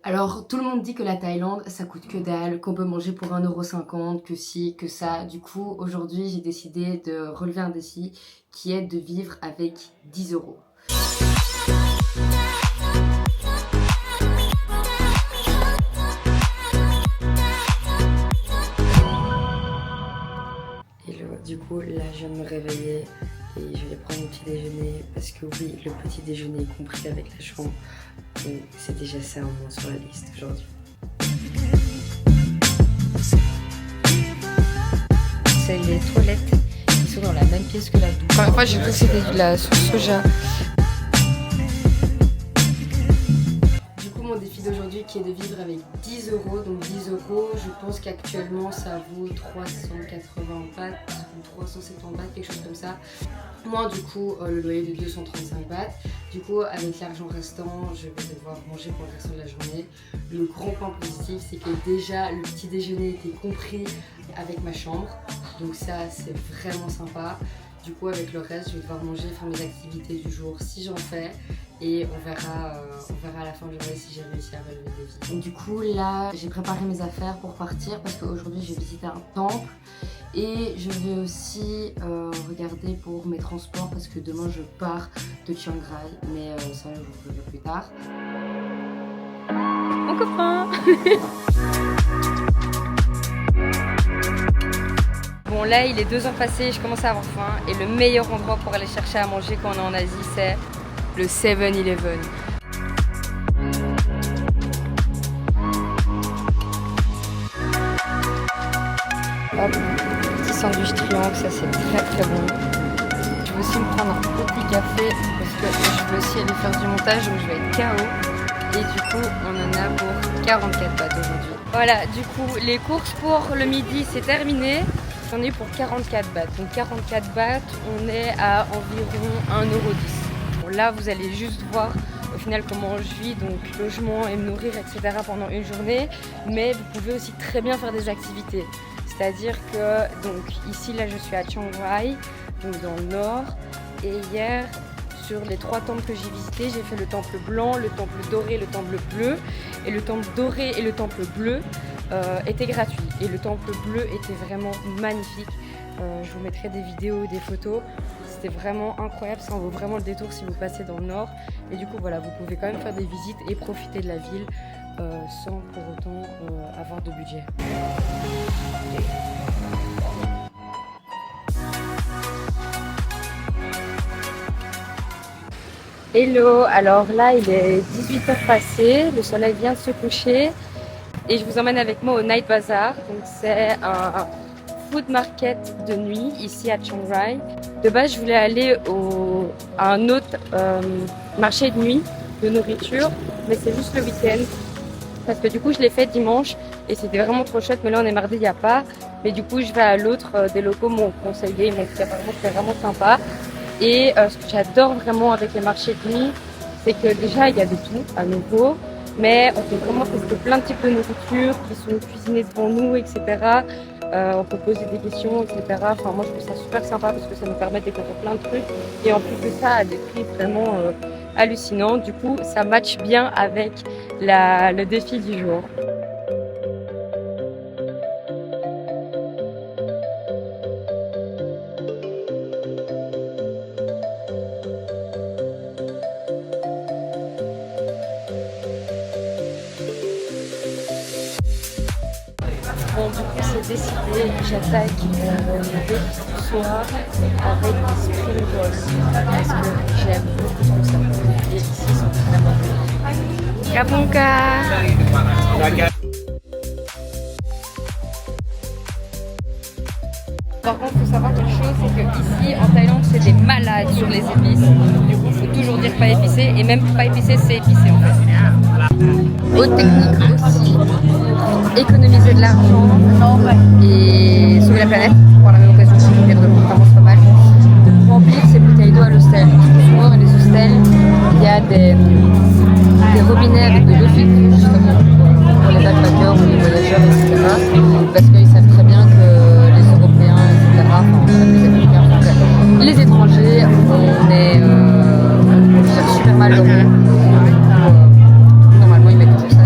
Alors, tout le monde dit que la Thaïlande, ça coûte que dalle, qu'on peut manger pour 1,50 €, que ci, que ça. Du coup, aujourd'hui, j'ai décidé de relever un défi qui est de vivre avec 10 euros. Du coup, là, je viens de me réveiller et je vais prendre mon petit déjeuner parce que oui, le petit déjeuner est compris avec la chambre. Donc, c'est déjà ça au moins sur la liste aujourd'hui. C'est les toilettes qui sont dans la même pièce que la douche. Première fois, j'ai cru que c'était de la sauce soja. Du coup, mon défi d'aujourd'hui qui est de vivre avec 10 euros. Donc 10 euros, je pense qu'actuellement ça vaut 380 bahts ou 370 bahts, quelque chose comme ça. Moi, du coup, le loyer de 235 bahts. Du coup, avec l'argent restant, je vais devoir manger pour le restant de la journée. Le grand point positif, c'est que déjà le petit déjeuner était compris avec ma chambre. Donc ça, c'est vraiment sympa. Du coup, avec le reste, je vais devoir manger, faire mes activités du jour si j'en fais. Et on verra à la fin de la journée si j'ai réussi à relever le défi. Donc du coup, là, j'ai préparé mes affaires pour partir parce qu'aujourd'hui, je vais visiter un temple. Et je vais aussi regarder pour mes transports parce que demain, je pars de Chiang Rai. Mais ça, je vous le verrai plus tard. Mon copain. Bon, là, il est 2 heures passées, je commence à avoir faim. Et le meilleur endroit pour aller chercher à manger quand on est en Asie, c'est le 7-Eleven. Hop, petit sandwich triangle, ça c'est très très bon. Je vais aussi me prendre un petit café parce que je veux aussi aller faire du montage, donc je vais être KO. Et du coup, on en a pour 44 bahts aujourd'hui. Voilà, du coup, les courses pour le midi, c'est terminé. J'en ai pour 44 bahts. Donc 44 bahts, on est à environ 1,10 €. Bon, là, vous allez juste voir au final comment je vis, donc logement et me nourrir, etc. pendant une journée. Mais vous pouvez aussi très bien faire des activités. C'est-à-dire que, donc ici, là, je suis à Chiang Rai, donc dans le nord. Et hier, sur les 3 temples que j'ai visités, j'ai fait le temple blanc, le temple doré, le temple bleu. Et le temple doré et le temple bleu étaient gratuits. Et le temple bleu était vraiment magnifique. Je vous mettrai des vidéos, des photos. C'était vraiment incroyable, ça en vaut vraiment le détour si vous passez dans le nord. Et du coup, voilà, vous pouvez quand même faire des visites et profiter de la ville sans pour autant avoir de budget. Hello, alors là il est 18 heures passées, le soleil vient de se coucher et je vous emmène avec moi au Night Bazaar. Donc c'est un food market de nuit ici à Chiang Rai. De base je voulais aller à un autre marché de nuit de nourriture, mais c'est juste le week-end parce que du coup je l'ai fait dimanche et c'était vraiment trop chouette, mais là on est mardi, il n'y a pas. Mais du coup je vais à l'autre, des locaux m'ont conseillé, ils m'ont dit apparemment que c'était vraiment sympa. Et ce que j'adore vraiment avec les marchés de nuit, c'est que déjà il y a de tout à nouveau, mais on peut vraiment tester plein de types de nourriture qui sont cuisinées devant nous, etc. On peut poser des questions, etc. Enfin moi je trouve ça super sympa parce que ça nous permet de découvrir plein de trucs et en plus de ça à des prix vraiment hallucinants. Du coup ça match bien avec le défi du jour. Bon, du coup, c'est décidé, j'attaque le soir avec des spring rolls parce que j'aime beaucoup trop ça. Et ici, ils sont vraiment bons. Kapunka! Par contre, il faut savoir quelque chose, c'est qu'ici, en Thaïlande, c'est des malades sur les épices. Du coup, il faut toujours dire pas épicé, et même pas épicé, c'est épicé en fait. Autre technique aussi, pour économiser de l'argent et sauver la planète, pour la même occasion, si je de vraiment pas mal, de remplir ses bouteilles d'eau à l'hostel. Souvent dans les hostels, il y a des robinets avec de l'eau filtrée, justement pour les backpackers ou les voyageurs, etc. Parce qu'ils savent très bien que les Européens, etc., enfin, les Américains, enfin, les étrangers, on est super mal dans le monde. Normalement, ils mettent toujours ça.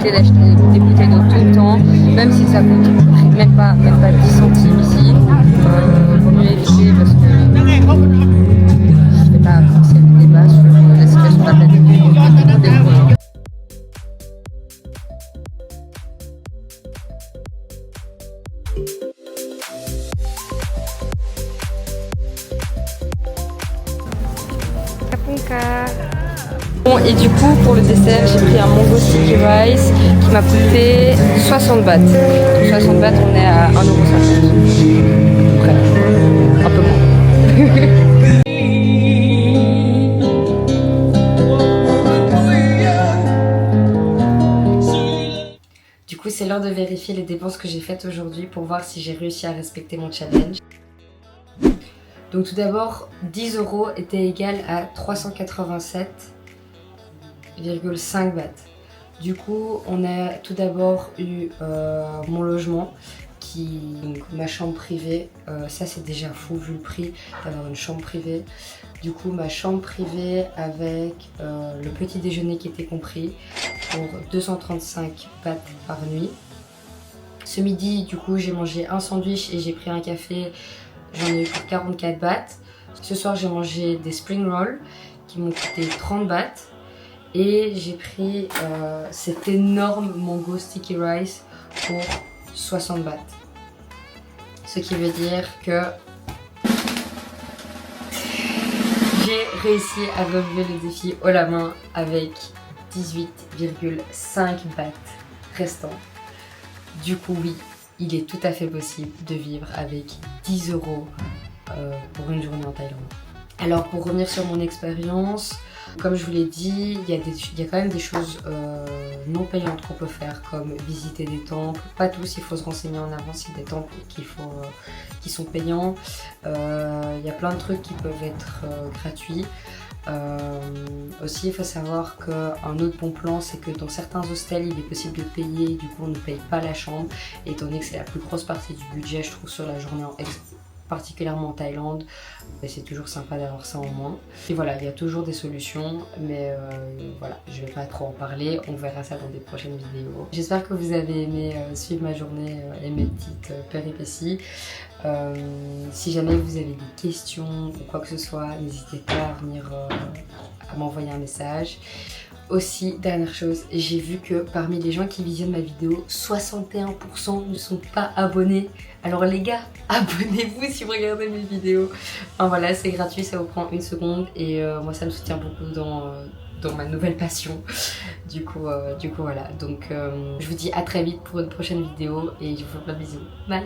éviter d'acheter des bouteilles d'eau tout le temps, même si ça coûte même pas 10 centimes ici. Vaut mieux éviter parce que je vais pas penser le débat sur la situation de la planète des produits. Bon, et du coup pour le dessert j'ai pris un mango sticky rice qui m'a coûté 60 bahts. 60 bahts, on est à 1,50 €. Après, un peu moins. Du coup c'est l'heure de vérifier les dépenses que j'ai faites aujourd'hui pour voir si j'ai réussi à respecter mon challenge. Donc tout d'abord, 10 € était égal à 387,5 bahts. Du coup, on a tout d'abord eu mon logement, donc ma chambre privée. Ça c'est déjà fou vu le prix d'avoir une chambre privée. Du coup, ma chambre privée avec le petit déjeuner qui était compris pour 235 bahts par nuit. Ce midi, du coup, j'ai mangé un sandwich et j'ai pris un café. J'en ai eu pour 44 bahts. Ce soir, j'ai mangé des spring rolls qui m'ont coûté 30 bahts. Et j'ai pris cet énorme mango sticky rice pour 60 bahts. Ce qui veut dire que j'ai réussi à relever le défi haut la main avec 18,5 bahts restants. Du coup, oui, il est tout à fait possible de vivre avec 10 € pour une journée en Thaïlande. Alors pour revenir sur mon expérience, comme je vous l'ai dit, il y a quand même des choses non payantes qu'on peut faire, comme visiter des temples. Pas tous, il faut se renseigner en avance, il y a des temples qui sont payants. Il y a plein de trucs qui peuvent être gratuits. Aussi, il faut savoir qu'un autre bon plan, c'est que dans certains hostels, il est possible de payer, du coup on ne paye pas la chambre, étant donné que c'est la plus grosse partie du budget, je trouve, sur la journée, particulièrement en Thaïlande. C'est toujours sympa d'avoir ça en moins. Et voilà, il y a toujours des solutions, mais voilà, je vais pas trop en parler, on verra ça dans des prochaines vidéos. J'espère que vous avez aimé suivre ma journée et mes petites péripéties. Si jamais vous avez des questions ou quoi que ce soit, n'hésitez pas à venir à m'envoyer un message. Aussi, dernière chose, j'ai vu que parmi les gens qui visionnent ma vidéo, 61% ne sont pas abonnés. Alors les gars, abonnez-vous si vous regardez mes vidéos. Enfin voilà, c'est gratuit, ça vous prend 1 seconde et moi ça me soutient beaucoup dans ma nouvelle passion. Du coup voilà, donc je vous dis à très vite pour une prochaine vidéo et je vous fais plein de bisous. Bye.